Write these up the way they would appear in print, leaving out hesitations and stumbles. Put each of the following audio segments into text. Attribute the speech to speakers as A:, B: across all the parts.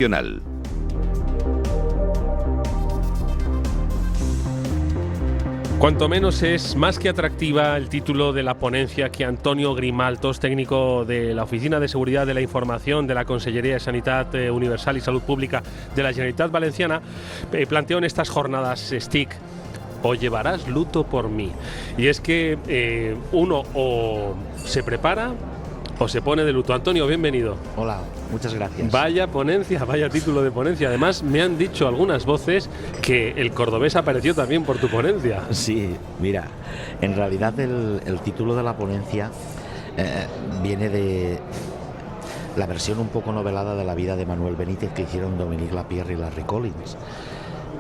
A: Nacional.
B: Cuanto menos es más que atractiva el título de la ponencia que Antonio Grimaltos, técnico de la Oficina de Seguridad de la Información de la Consellería de Sanidad Universal y Salud Pública de la Generalitat Valenciana, planteó en estas jornadas STIC: o llevarás luto por mí. Y es que uno o se prepara o se pone de luto. Antonio, bienvenido.
C: Hola, muchas gracias.
B: Vaya ponencia, vaya título de ponencia. Además, me han dicho algunas voces que el cordobés apareció también por tu ponencia.
C: Sí, mira, en realidad el título de la ponencia viene de la versión un poco novelada de la vida de Manuel Benítez que hicieron Dominique Lapierre y Larry Collins.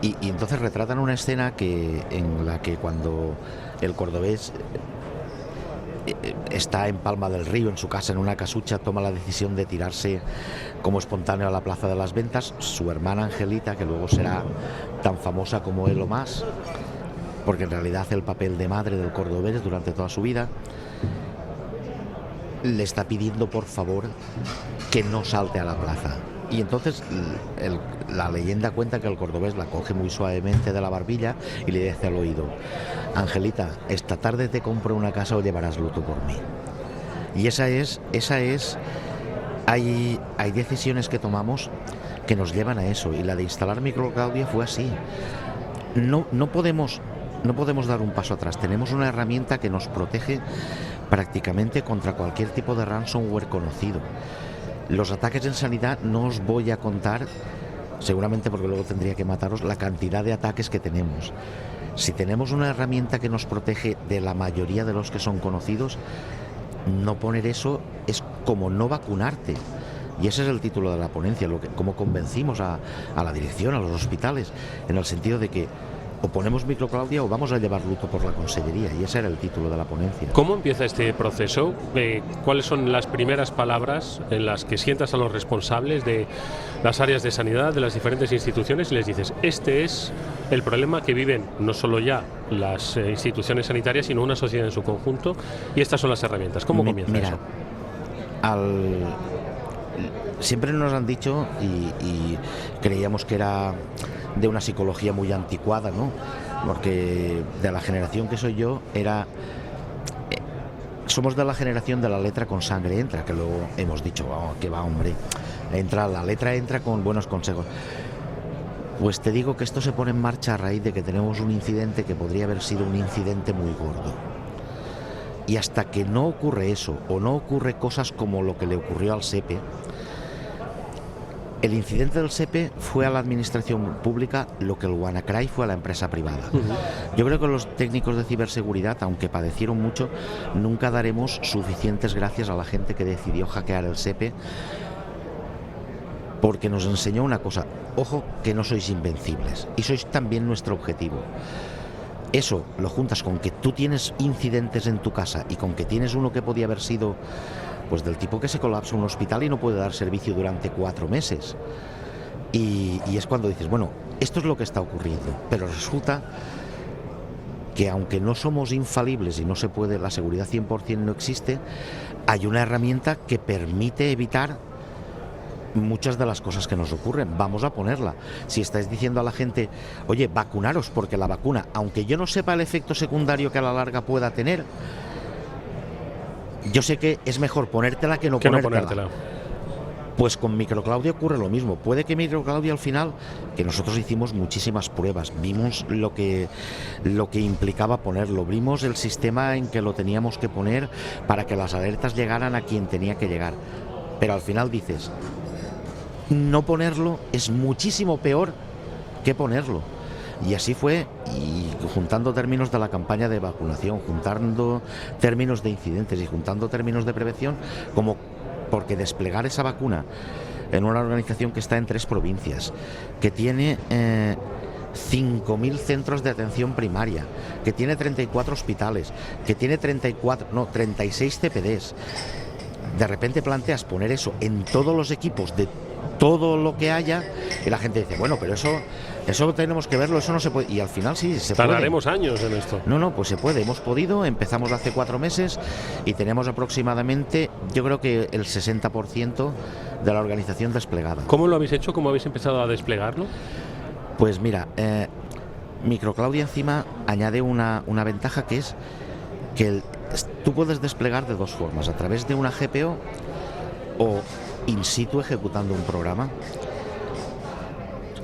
C: Y entonces retratan una escena en la que cuando el cordobés está en Palma del Río, en su casa, en una casucha, toma la decisión de tirarse como espontáneo a la Plaza de las Ventas. Su hermana Angelita, que luego será tan famosa como él o más, porque en realidad hace el papel de madre del cordobés durante toda su vida, le está pidiendo por favor que no salte a la plaza. Y entonces la leyenda cuenta que el cordobés la coge muy suavemente de la barbilla y le dice al oído: Angelita, esta tarde te compro una casa o llevarás luto por mí. Y hay decisiones que tomamos que nos llevan a eso, y la de instalar microclaudia fue así. No podemos dar un paso atrás. Tenemos una herramienta que nos protege prácticamente contra cualquier tipo de ransomware conocido. Los ataques en sanidad no os voy a contar, seguramente porque luego tendría que mataros, la cantidad de ataques que tenemos. Si tenemos una herramienta que nos protege de la mayoría de los que son conocidos, no poner eso es como no vacunarte. Y ese es el título de la ponencia, cómo convencimos a la dirección, a los hospitales, en el sentido de que o ponemos microclaudia o vamos a llevar luto por la consellería, y ese era el título de la ponencia.
B: ¿Cómo empieza este proceso? ¿Cuáles son las primeras palabras en las que sientas a los responsables de las áreas de sanidad, de las diferentes instituciones, y les dices: este es el problema que viven no solo ya las instituciones sanitarias, sino una sociedad en su conjunto, y estas son las herramientas? ¿Cómo comienza eso?
C: Siempre nos han dicho, y creíamos que era de una psicología muy anticuada, ¿no? Porque de la generación que soy yo somos de la generación de la letra con sangre entra, que luego hemos dicho: oh, que va, hombre, la letra entra con buenos consejos. Pues te digo que esto se pone en marcha a raíz de que tenemos un incidente que podría haber sido un incidente muy gordo. Y hasta que no ocurre eso, o no ocurre cosas como lo que le ocurrió al SEPE. El incidente del SEPE fue a la administración pública lo que el WannaCry fue a la empresa privada. Yo creo que los técnicos de ciberseguridad, aunque padecieron mucho, nunca daremos suficientes gracias a la gente que decidió hackear el SEPE, porque nos enseñó una cosa: ojo, que no sois invencibles, y sois también nuestro objetivo. Eso lo juntas con que tú tienes incidentes en tu casa y con que tienes uno que podía haber sido pues del tipo que se colapsa un hospital y no puede dar servicio durante 4 meses. Y es cuando dices: bueno, esto es lo que está ocurriendo. Pero resulta que aunque no somos infalibles y no se puede, la seguridad 100% no existe, hay una herramienta que permite evitar muchas de las cosas que nos ocurren. Vamos a ponerla. Si estáis diciendo a la gente: oye, vacunaros, porque la vacuna, aunque yo no sepa el efecto secundario que a la larga pueda tener, yo sé que es mejor ponértela que no ponértela. Pues con microclaudia ocurre lo mismo. Puede que microclaudia al final, que nosotros hicimos muchísimas pruebas, vimos lo que implicaba ponerlo, vimos el sistema en que lo teníamos que poner para que las alertas llegaran a quien tenía que llegar. Pero al final dices: no ponerlo es muchísimo peor que ponerlo. Y así fue, y juntando términos de la campaña de vacunación, juntando términos de incidentes y juntando términos de prevención, porque desplegar esa vacuna en una organización que está en 3 provincias, que tiene 5.000 centros de atención primaria, que tiene 34 hospitales, que tiene 36 CPDs, de repente planteas poner eso en todos los equipos de todo lo que haya, Y la gente dice, bueno, pero eso tenemos que verlo, eso no se puede. Y al final sí, se puede.
B: Tardaremos años en esto.
C: No, pues se puede, hemos podido, empezamos hace 4 meses y tenemos aproximadamente, yo creo que el 60% de la organización desplegada.
B: ¿Cómo lo habéis hecho? ¿Cómo habéis empezado a desplegarlo?
C: Pues mira, Microclaudia encima añade una ventaja, que es que tú puedes desplegar de 2 formas, a través de una GPO o in situ ejecutando un programa.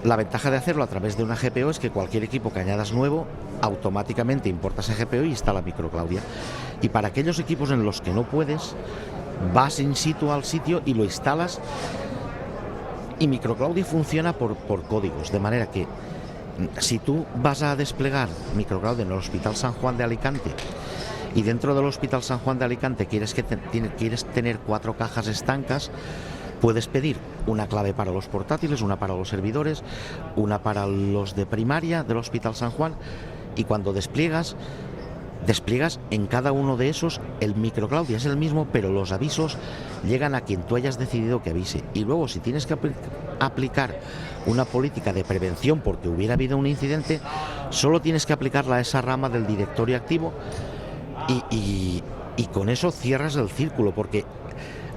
C: La ventaja de hacerlo a través de una GPO es que cualquier equipo que añadas nuevo automáticamente importa esa GPO y instala Microclaudia. Y para aquellos equipos en los que no puedes, vas in situ al sitio y lo instalas, y Microclaudia funciona por códigos, de manera que si tú vas a desplegar Microclaudia en el Hospital San Juan de Alicante y dentro del Hospital San Juan de Alicante quieres tener 4 cajas estancas, puedes pedir una clave para los portátiles, una para los servidores, una para los de primaria del Hospital San Juan, y cuando despliegas en cada uno de esos el Microclaudia es el mismo, pero los avisos llegan a quien tú hayas decidido que avise. Y luego, si tienes que aplicar una política de prevención porque hubiera habido un incidente, solo tienes que aplicarla a esa rama del directorio activo y con eso cierras el círculo, porque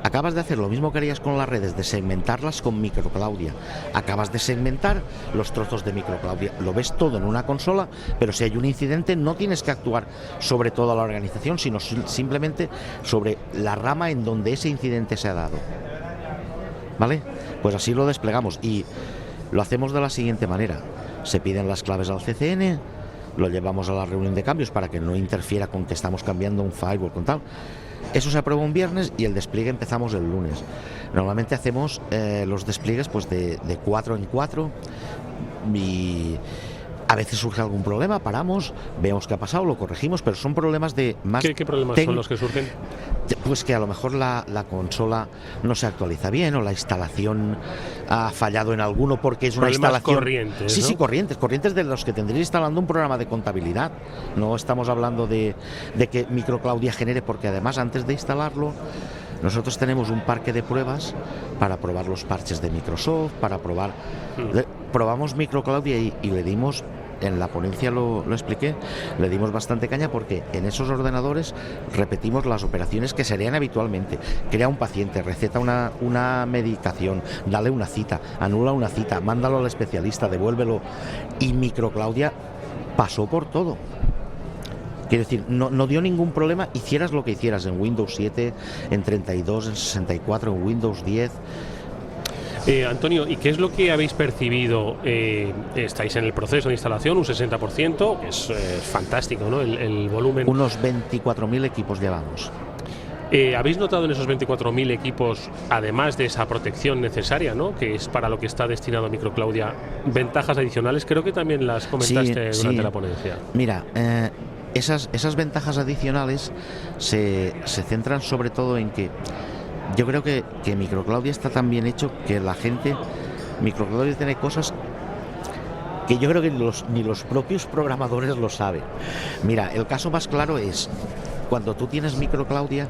C: acabas de hacer lo mismo que harías con las redes, de segmentarlas con Microclaudia. Acabas de segmentar los trozos de Microclaudia. Lo ves todo en una consola, pero si hay un incidente no tienes que actuar sobre toda la organización, sino simplemente sobre la rama en donde ese incidente se ha dado. ¿Vale? Pues así lo desplegamos y lo hacemos de la siguiente manera. Se piden las claves al CCN, lo llevamos a la reunión de cambios para que no interfiera con que estamos cambiando un firewall con tal. Eso se aprueba un viernes y el despliegue empezamos el lunes. Normalmente hacemos los despliegues pues de 4 en 4 y a veces surge algún problema, paramos, vemos qué ha pasado, lo corregimos, pero son problemas de más...
B: ¿Qué problemas son los que surgen?
C: Pues que a lo mejor la consola no se actualiza bien, o la instalación ha fallado en alguno porque es una instalación...
B: corrientes,
C: Sí,
B: ¿no?
C: sí, corrientes de los que tendría instalando un programa de contabilidad. No estamos hablando de que Microclaudia genere, porque además antes de instalarlo nosotros tenemos un parque de pruebas para probar los parches de Microsoft, para probar... Probamos Microclaudia y le dimos... En la ponencia lo expliqué, le dimos bastante caña porque en esos ordenadores repetimos las operaciones que se harían habitualmente. Crea un paciente, receta una medicación, dale una cita, anula una cita, mándalo al especialista, devuélvelo. Y Microclaudia pasó por todo. Quiero decir, no dio ningún problema, hicieras lo que hicieras en Windows 7, en 32, en 64, en Windows 10...
B: Antonio, ¿y qué es lo que habéis percibido? Estáis en el proceso de instalación, un 60%, es fantástico, ¿no? El volumen.
C: Unos 24.000 equipos llevamos.
B: ¿Habéis notado en esos 24.000 equipos, además de esa protección necesaria, ¿no?, que es para lo que está destinado Microclaudia, ventajas adicionales? Creo que también las comentaste durante la ponencia.
C: Mira, esas ventajas adicionales se centran sobre todo en que yo creo que Microclaudia está tan bien hecho que la gente... Microclaudia tiene cosas que yo creo que ni los propios programadores lo saben. Mira, el caso más claro es cuando tú tienes Microclaudia,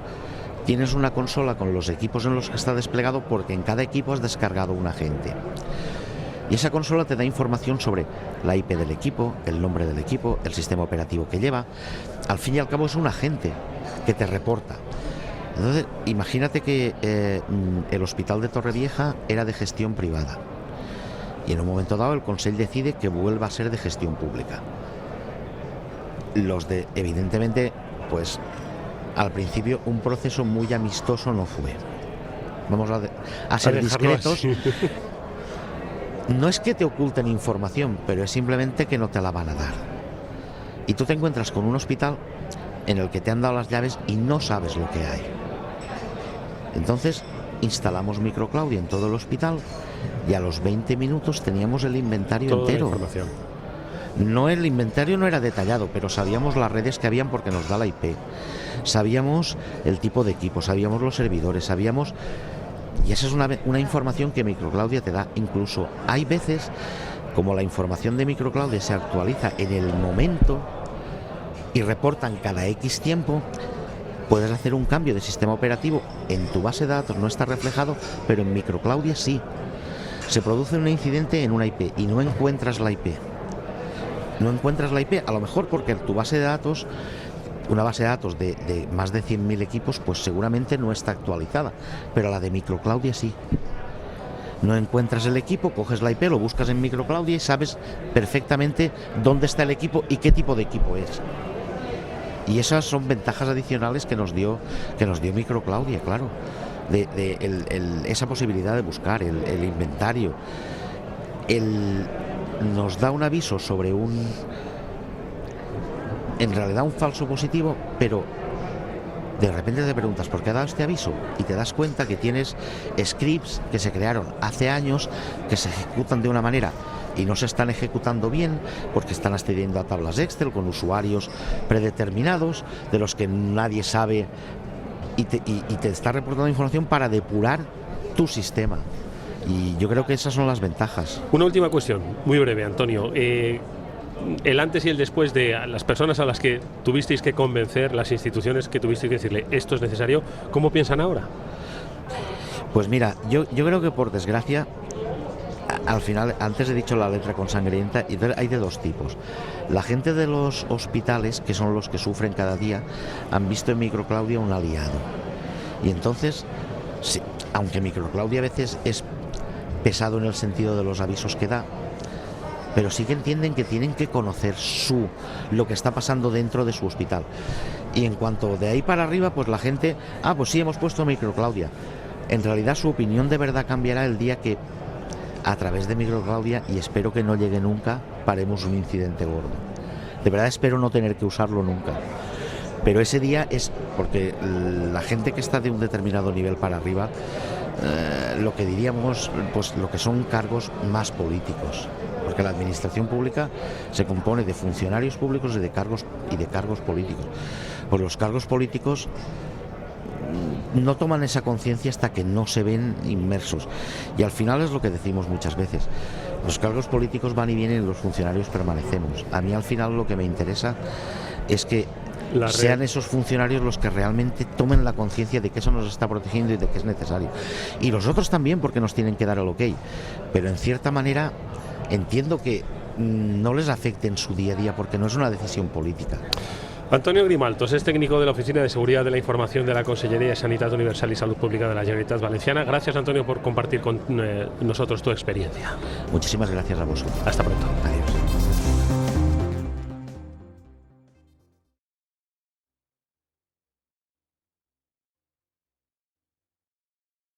C: tienes una consola con los equipos en los que está desplegado, porque en cada equipo has descargado un agente. Y esa consola te da información sobre la IP del equipo, el nombre del equipo, el sistema operativo que lleva. Al fin y al cabo es un agente que te reporta. Entonces, imagínate que el hospital de Torrevieja era de gestión privada y en un momento dado el Consell decide que vuelva a ser de gestión pública. Evidentemente, pues al principio un proceso muy amistoso no fue. Vamos a ser discretos. No es que te oculten información, pero es simplemente que no te la van a dar. Y tú te encuentras con un hospital en el que te han dado las llaves y no sabes lo que hay. Entonces instalamos Microclaudia en todo el hospital y a los 20 minutos teníamos el inventario entero. No, el inventario no era detallado, pero sabíamos las redes que habían porque nos da la IP. Sabíamos el tipo de equipo, sabíamos los servidores, sabíamos... Y esa es una información que Microclaudia te da. Incluso hay veces, como la información de Microclaudia se actualiza en el momento y reportan cada X tiempo, puedes hacer un cambio de sistema operativo en tu base de datos, no está reflejado, pero en Microclaudia sí. Se produce un incidente en una IP y no encuentras la IP. No encuentras la IP, a lo mejor porque tu base de datos, una base de datos de más de 100.000 equipos, pues seguramente no está actualizada, pero la de Microclaudia sí. No encuentras el equipo, coges la IP, lo buscas en Microclaudia y sabes perfectamente dónde está el equipo y qué tipo de equipo es. Y esas son ventajas adicionales que nos dio Microclaudia, claro. Esa posibilidad de buscar, el inventario. Nos da un aviso sobre en realidad un falso positivo, pero de repente te preguntas ¿por qué ha dado este aviso? Y te das cuenta que tienes scripts que se crearon hace años, que se ejecutan de una manera y no se están ejecutando bien porque están accediendo a tablas Excel con usuarios predeterminados de los que nadie sabe y te está reportando información para depurar tu sistema. Y yo creo que esas son las ventajas.
B: Una última cuestión, muy breve, Antonio. El antes y el después de las personas a las que tuvisteis que convencer, las instituciones que tuvisteis que decirle esto es necesario, ¿cómo piensan ahora?
C: Pues mira, yo creo que por desgracia, al final, antes he dicho la letra con sangrienta, y hay de dos tipos. La gente de los hospitales, que son los que sufren cada día, han visto en Microclaudia un aliado. Y entonces, sí, aunque Microclaudia a veces es pesado en el sentido de los avisos que da, pero sí que entienden que tienen que conocer lo que está pasando dentro de su hospital. Y en cuanto de ahí para arriba, pues la gente, pues sí, hemos puesto Microclaudia. En realidad su opinión de verdad cambiará el día que a través de Microclaudia, y espero que no llegue nunca, paremos un incidente gordo. De verdad espero no tener que usarlo nunca. Pero ese día es porque la gente que está de un determinado nivel para arriba, lo que diríamos, pues lo que son cargos más políticos, porque la administración pública se compone de funcionarios públicos y de cargos políticos. Pues los cargos políticos no toman esa conciencia hasta que no se ven inmersos, y al final es lo que decimos muchas veces: los cargos políticos van y vienen y los funcionarios permanecemos. A mí al final lo que me interesa es que sean esos funcionarios los que realmente tomen la conciencia de que eso nos está protegiendo y de que es necesario. Y los otros también, porque nos tienen que dar el ok. Pero en cierta manera entiendo que no les afecte en su día a día, porque no es una decisión política.
B: Antonio Grimaltos es técnico de la Oficina de Seguridad de la Información de la Consellería de Sanidad Universal y Salud Pública de la Generalitat Valenciana. Gracias, Antonio, por compartir con nosotros tu experiencia.
C: Muchísimas gracias a vosotros.
B: Hasta pronto.
C: Adiós.